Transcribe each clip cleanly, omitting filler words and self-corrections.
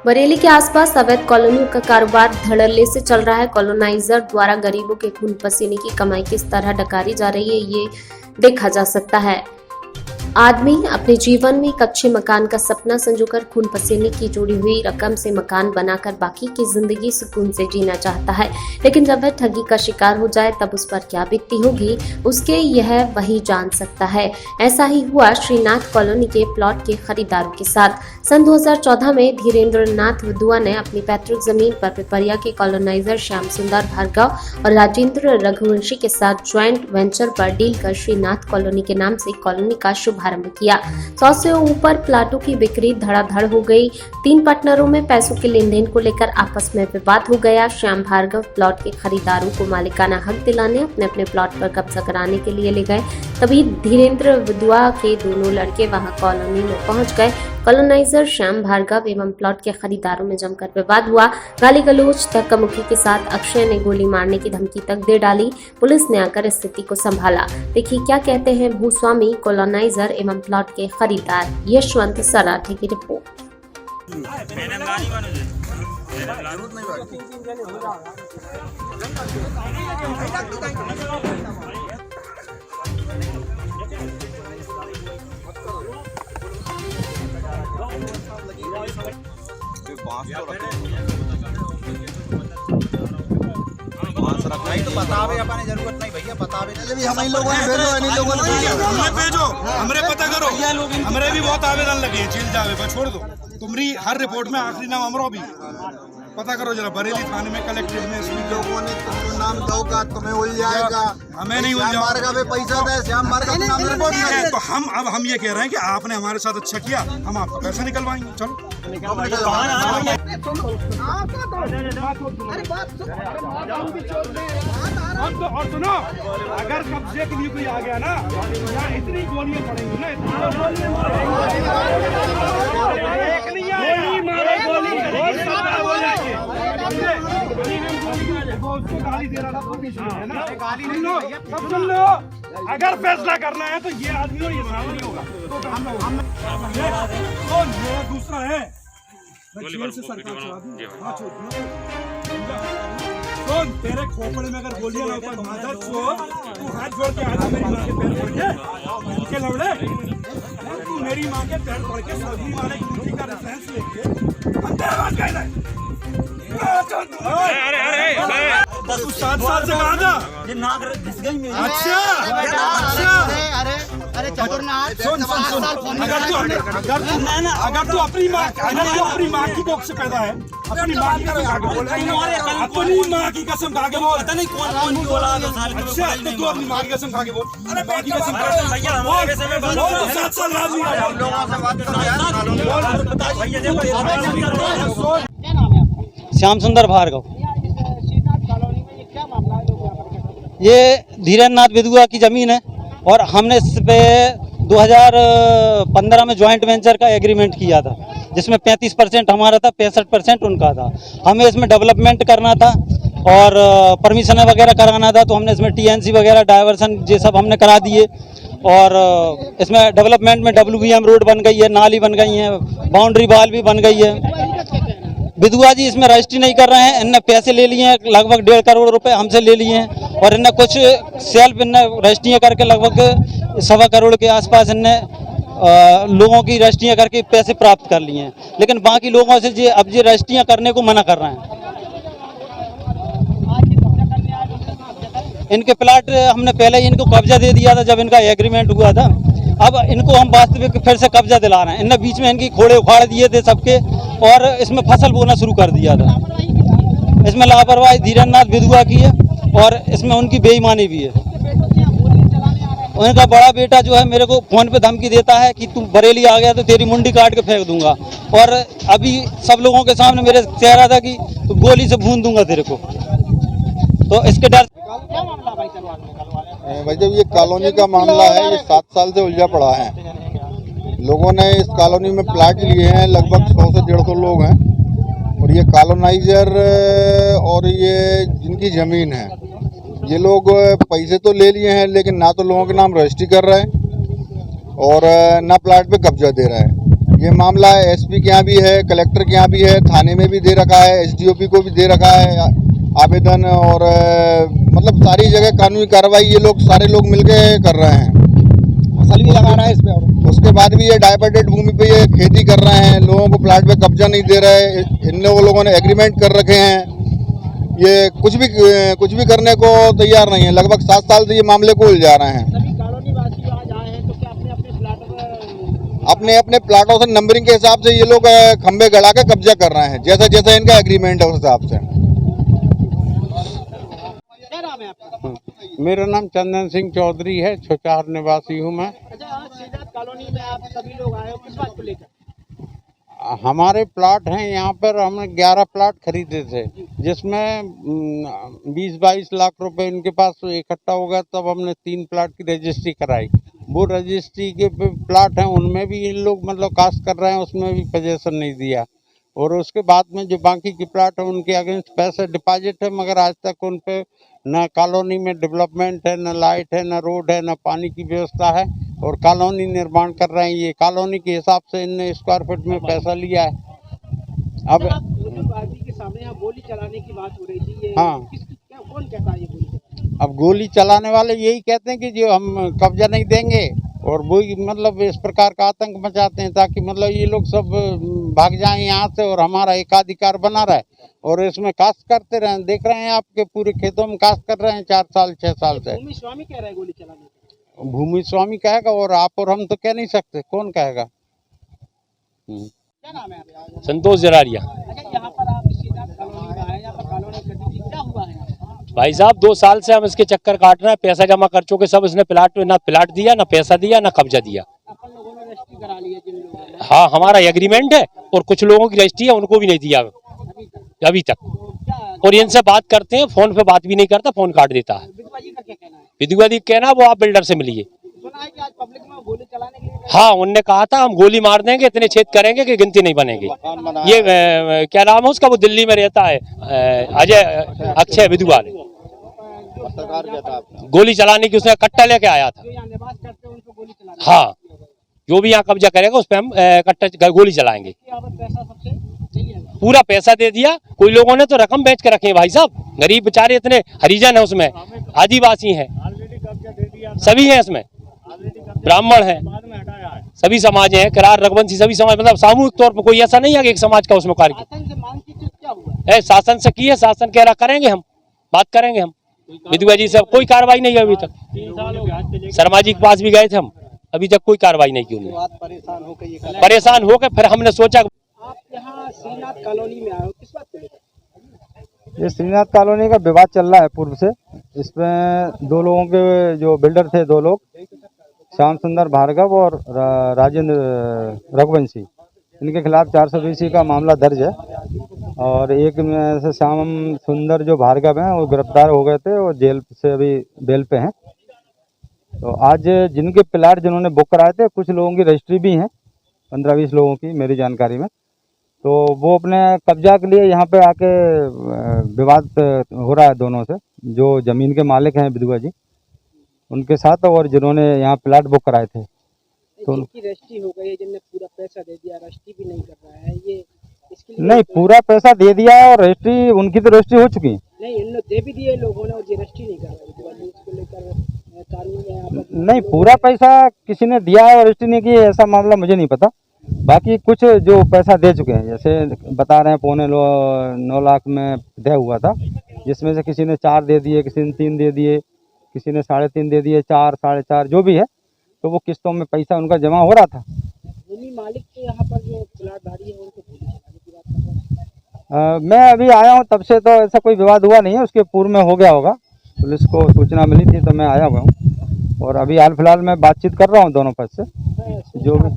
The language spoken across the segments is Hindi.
बरेली के आसपास अवैध कॉलोनियों का कारोबार धड़ल्ले से चल रहा है। कॉलोनाइजर द्वारा गरीबों के खून पसीने की कमाई किस तरह डकारी जा रही है, ये देखा जा सकता है। आदमी अपने जीवन में एक अच्छे मकान का सपना संजोकर खून पसीने की जुड़ी हुई रकम से मकान बनाकर बाकी की जिंदगी सुकून से जीना चाहता है, लेकिन जब वह ठगी का शिकार हो जाए तब उस पर क्या बीतती होगी, उसके यह वही जान सकता है। ऐसा ही हुआ श्रीनाथ कॉलोनी के प्लॉट के खरीदारों के साथ। सन 2014 में धीरेन्द्र नाथ वधुआ ने अपनी पैतृक जमीन पर पिपरिया के कॉलोनाइजर श्याम सुंदर भार्गव और राजेंद्र रघुवंशी के साथ ज्वाइंट वेंचर पर डील कर श्रीनाथ कॉलोनी के नाम से कॉलोनी का शुभारंभ किया। 100 से ऊपर प्लाटों की बिक्री धड़ाधड़ हो गई। 3 पार्टनरों में पैसों के लेन देन को लेकर आपस में विवाद हो गया। श्याम भार्गव प्लॉट के खरीदारों को मालिकाना हक दिलाने अपने अपने प्लॉट पर कब्जा कराने के लिए ले गए। तभी धीरेन्द्र वधुआ के दोनों लड़के वहां कॉलोनी में पहुंच गए। कॉलोनाइजर श्याम भार्गव एवं प्लॉट के खरीदारों में जमकर विवाद हुआ। गाली गलौज धक्का मुक्की के साथ अक्षय ने गोली मारने की धमकी तक दे डाली। पुलिस ने आकर स्थिति को संभाला। देखिए क्या कहते हैं भूस्वामी, कॉलोनाइजर एवं प्लॉट के खरीदार। यशवंत सराठे की रिपोर्ट। नहीं तो बतावे अपने जरूरत नहीं भैया, बतावे भी हम इन लोगों ने भेजो, इन लोगों ने हमने भेजो, हमरे पता करो, हमरे भी बहुत आवेदन लगे हैं, जेल जावे पर छोड़ दो। तुम्हारी हर रिपोर्ट में आखिरी नाम हमरो भी पता करो जरा। बरेली थाने में कलेक्ट्रेट में इसमें लोगों ने तुमको नाम दोगा, तुम्हें उल जाएगा। हमें नहीं उल श्याम भार्गव पे पैसा दे, श्याम भार्गव का नाम रिपोर्ट नहीं। तो हम ये कह रहे हैं कि आपने हमारे साथ अच्छा किया, हम आपका पैसा निकलवाएंगे। चलो और सुनो, अगर कब्जे के लिए कोई आ गया ना, यहाँ इतनी गोलियां पड़ेंगी ना, उसको गाली दे रहा था, सुन लो, अगर फैसला करना है तो ये आदमी और ये सामने होगा। तो मेरा दूसरा है जेल से सरकार चला दूं। हाँ छोड़ सुन, तेरे खोपड़े में अगर गोलियां ना तो मदद छोड़, तू हाथ जोड़ के आजा मेरी माँ के पैर पड़ के लौड़े। तू मेरी माँ के पैर पड़ के सऊदी वाले गुरुजी का रेफरेंस लेके हम तेरे बात कह रहे। तू 7 साल से कहा था ये नाक घिस गई मेरी। अच्छा अरे चतुरनाथ सुन अगर तू अपनी माँ की कोख से पैदा है, अपनी माँ की कसम खा के बोल, अपनी माँ की कसम खा के बोल। पता नहीं कौन बोला। अच्छा तो तू अपनी माँ की कसम खा के बोल। अरे माँ की कसम खा के बोल। 7 साल राज श्याम सुंदर भार्गव। ये धीरेन्द्र नाथ वधुआ की ज़मीन है और हमने इस पे 2015 में जॉइंट वेंचर का एग्रीमेंट किया था, जिसमें 35% हमारा था, 65% उनका था। हमें इसमें डेवलपमेंट करना था और परमिशन वगैरह कराना था, तो हमने इसमें TNC वगैरह डाइवर्सन ये सब हमने करा दिए। और इसमें डेवलपमेंट में WBM रोड बन गई है, नाली बन गई है, बाउंड्री वाल भी बन गई है। विधुआ जी इसमें रजिस्ट्री नहीं कर रहे हैं। इनने पैसे ले लिए हैं, लगभग 1.5 करोड़ रुपए हमसे ले लिए हैं और इनने कुछ सेल्फ इनने रजिस्ट्रियाँ करके लगभग 1.25 करोड़ के आसपास इनने लोगों की रजिस्ट्रियाँ करके पैसे प्राप्त कर लिए हैं। लेकिन बाकी लोगों से अब ये रजिस्ट्रियाँ करने को मना कर रहे हैं। इनके प्लाट हमने पहले ही इनको कब्जा दे दिया था जब इनका एग्रीमेंट हुआ था। अब इनको हम वास्तविक फिर से कब्जा दिला रहे हैं। इनने बीच में इनकी खोड़े उखाड़ दिए थे सबके और इसमें फसल बोना शुरू कर दिया था। इसमें लापरवाही धीरेन्द्र नाथ वधुआ की है और इसमें उनकी बेईमानी भी है। उनका बड़ा बेटा जो है मेरे को फोन पे धमकी देता है कि तू बरेली आ गया तो तेरी मुंडी काट के फेंक दूंगा, और अभी सब लोगों के सामने मेरे कह रहा था कि गोली से भून दूंगा तेरे को। तो इसके डर भाई जब ये कॉलोनी का मामला है, ये 7 साल से उलझा पड़ा है। लोगों ने इस कॉलोनी में प्लाट लिए हैं, लगभग 100 से 150 लोग हैं। और ये कॉलोनाइजर और ये जिनकी ज़मीन है, ये लोग पैसे तो ले लिए हैं, लेकिन ना तो लोगों के नाम रजिस्ट्री कर रहे हैं और ना प्लाट पे कब्जा दे रहा है। ये मामला एसपी के यहाँ भी है, कलेक्टर के यहाँ भी है, थाने में भी दे रखा है, एसडीओपी को भी दे रखा है आवेदन, और मतलब सारी जगह कानूनी कार्रवाई ये लोग सारे लोग मिलके कर रहे हैं। फसल भी लगा रहा है इसमें, और उसके बाद भी ये डाइवर्टेड भूमि पे ये खेती कर रहे हैं, लोगों को प्लाट पे कब्जा नहीं दे रहे। इन लोगों ने एग्रीमेंट कर रखे हैं, ये कुछ भी करने को तैयार नहीं है। लगभग 7 साल से ये मामले को उलझा रहे हैं। सभी कॉलोनी वासी आज आए हैं तो क्या अपने अपने प्लाटों पर अपने अपने प्लाटों से नंबरिंग के हिसाब से ये लोग खंबे गड़ा के कब्जा कर रहे हैं, जैसा जैसा इनका एग्रीमेंट है उस हिसाब से। क्या नाम है आपका? मेरा नाम चंदन सिंह चौधरी है, छोचार निवासी हूँ मैं। अच्छा, आज श्रीनाथ कॉलोनी में आप सभी लोग आए हो, किस बात को लेकर? हमारे प्लाट हैं यहाँ पर, हमने 11 प्लाट खरीदे थे, जिसमें 20-22 लाख रुपए इनके पास इकट्ठा हो गया। तब हमने 3 प्लाट की रजिस्ट्री कराई। वो रजिस्ट्री के प्लाट हैं उनमें भी इन लोग मतलब कास्ट कर रहे हैं, उसमें भी पोजीशन नहीं दिया। और उसके बाद में जो बाकी की प्लाट है उनके अगेंस्ट पैसे डिपॉजिट है, मगर आज तक उन पे न कॉलोनी में डेवलपमेंट है, न लाइट है, न रोड है, न पानी की व्यवस्था है, और कॉलोनी निर्माण कर रहे हैं। ये कॉलोनी के हिसाब से इनने स्क्वायर फीट में पैसा लिया है। अब पार्टी के सामने यहाँ गोली चलाने की बात हो रही थी, ये हाँ। कौन कहता है ये गोली? अब गोली चलाने वाले यही कहते हैं कि जो हम कब्जा नहीं देंगे, और वो मतलब इस प्रकार का आतंक मचाते हैं ताकि मतलब ये लोग सब भाग जाएं यहाँ से और हमारा एकाधिकार बना रहे, और इसमें कास्ट करते रहें। देख रहे हैं आपके पूरे खेतों में कास्ट कर रहे हैं 4 साल 6 साल से। भूमि स्वामी कह रहा है गोली चलाने। भूमि स्वामी कहेगा, और आप और हम तो कह नहीं सकते, कौन कहेगा। क्या नाम है आपका? संतोष जरारिया। अच्छा, यहाँ पर आप श्रीनाथ कॉलोनी में आए, यहाँ पर कॉलोनी कटी थी, क्या हुआ है? भाई साहब 2 साल से हम इसके चक्कर काट रहे हैं, पैसा जमा कर चुके सब। इसने ना प्लाट दिया, ना पैसा दिया, ना कब्जा दिया। अपन लोगों ने रजिस्ट्री करा ली है जिन लोगों ने। हाँ, हमारा एग्रीमेंट है, और कुछ लोगों की रजिस्ट्री है, उनको भी नहीं दिया अभी तक। और इनसे बात करते हैं, फोन पे बात भी नहीं करता, फोन काट देता है। विधवा जी का क्या कहना है? विधवा जी कहना वो आप बिल्डर से मिलिए। सुना है कि आज पब्लिक में गोली चलाने के लिए हाँ, उनने कहा था हम गोली मार देंगे, इतने छेद करेंगे कि गिनती नहीं बनेगी। ये क्या नाम है उसका, वो दिल्ली में रहता है, अजय अक्षय विधवा ने गोली चलाने की, उसने कट्टा लेके आया था। जो यहाँ निवास करते हैं उनको गोली चलाने। हाँ, जो भी यहाँ कब्जा करेगा उस पर हम कट्टा गोली चलाएंगे। यहाँ पर पैसा सबसे चाहिए। पूरा पैसा दे दिया। कोई लोगों ने तो रकम बेच के रखे हैं भाई साहब, गरीब बेचारे इतने हरिजन है उसमें, आदिवासी हैं, सभी हैं इसमें, ब्राह्मण हैं, सभी समाज हैं, करार रघुवंशी सभी समाज, मतलब सामूहिक तौर पर कोई ऐसा नहीं है कि एक समाज का उसमें कार्य शासन से मांग की चीज क्या हुआ? शासन से की है, शासन कह रहा करेंगे, हम बात करेंगे। हम विधवा जी से कोई कार्रवाई नहीं है अभी तक। शर्मा जी के पास भी गए थे हम, अभी तक कोई कार्रवाई नहीं की उन्होंने। परेशान होकर फिर हमने सोचा। आप यहाँ श्रीनाथ कॉलोनी में आए हो, किस बात को लेकर? ये श्रीनाथ कॉलोनी का विवाद चल रहा है पूर्व से। इसमें 2 लोगों के जो बिल्डर थे, 2 लोग, श्याम सुंदर भार्गव और राजेंद्र रघुवंशी, इनके खिलाफ 420 का मामला दर्ज है। और एक में से श्याम सुंदर जो भार्गव हैं वो गिरफ्तार हो गए थे और जेल से अभी बेल पे हैं। तो आज जिनके प्लाट जिन्होंने बुक कराए थे, कुछ लोगों की रजिस्ट्री भी हैं, 15-20 लोगों की मेरी जानकारी में। तो वो अपने कब्जा के लिए यहाँ पे आके विवाद हो रहा है दोनों से, जो ज़मीन के मालिक हैं विधवा जी उनके साथ, और जिन्होंने यहाँ प्लाट बुक कराए थे। तो जिनकी रजिस्ट्री हो गई है, जिनने पूरा पैसा दे दिया, रजिस्ट्री भी नहीं कर रहा है, ये इसके लिए नहीं, पूरा पैसा दे दिया है और रजिस्ट्री, उनकी तो रजिस्ट्री हो चुकी है। नहीं, इन्होंने दे भी दिए लोगों ने, और ये रजिस्ट्री नहीं कर रहा है, इसको लेकर कानून में यहाँ पर नहीं, पूरा पैसा किसी ने दिया है और रजिस्ट्री नहीं की है, ऐसा मामला मुझे नहीं पता। बाकी कुछ जो पैसा दे चुके हैं, जैसे बता रहे हैं 9.25 लाख में तय हुआ था, जिसमें से किसी ने 4 दे दिए, किसी ने 3 दे दिए, किसी ने 3.5 दे दिए, 4, 4.5 जो भी है। तो वो किस्तों में पैसा उनका जमा हो रहा था। भूमि मालिक के यहाँ पर जो प्लाटधारी है उनको गोली चलाने की बात कर रहा है। मैं अभी आया हूँ, तब से तो ऐसा कोई विवाद हुआ नहीं है, उसके पूर्व में हो गया होगा। पुलिस को सूचना मिली थी तो मैं आया हुआ हूँ, और अभी हाल फिलहाल मैं बातचीत कर रहा हूँ दोनों पक्ष से। जो भी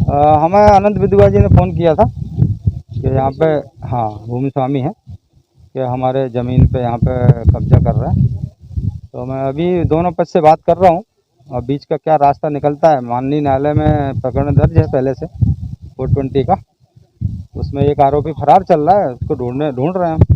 हमें अनंत विधवा जी ने फ़ोन किया था कि यहाँ पे, हाँ, भूमि स्वामी है कि हमारे ज़मीन पे यहाँ पे कब्जा कर रहा है। तो मैं अभी दोनों पक्ष से बात कर रहा हूँ, और बीच का क्या रास्ता निकलता है। माननीय न्यायालय में प्रकरण दर्ज है पहले से 420 का, उसमें एक आरोपी फरार चल रहा है, उसको ढूंढ रहे हैं हम।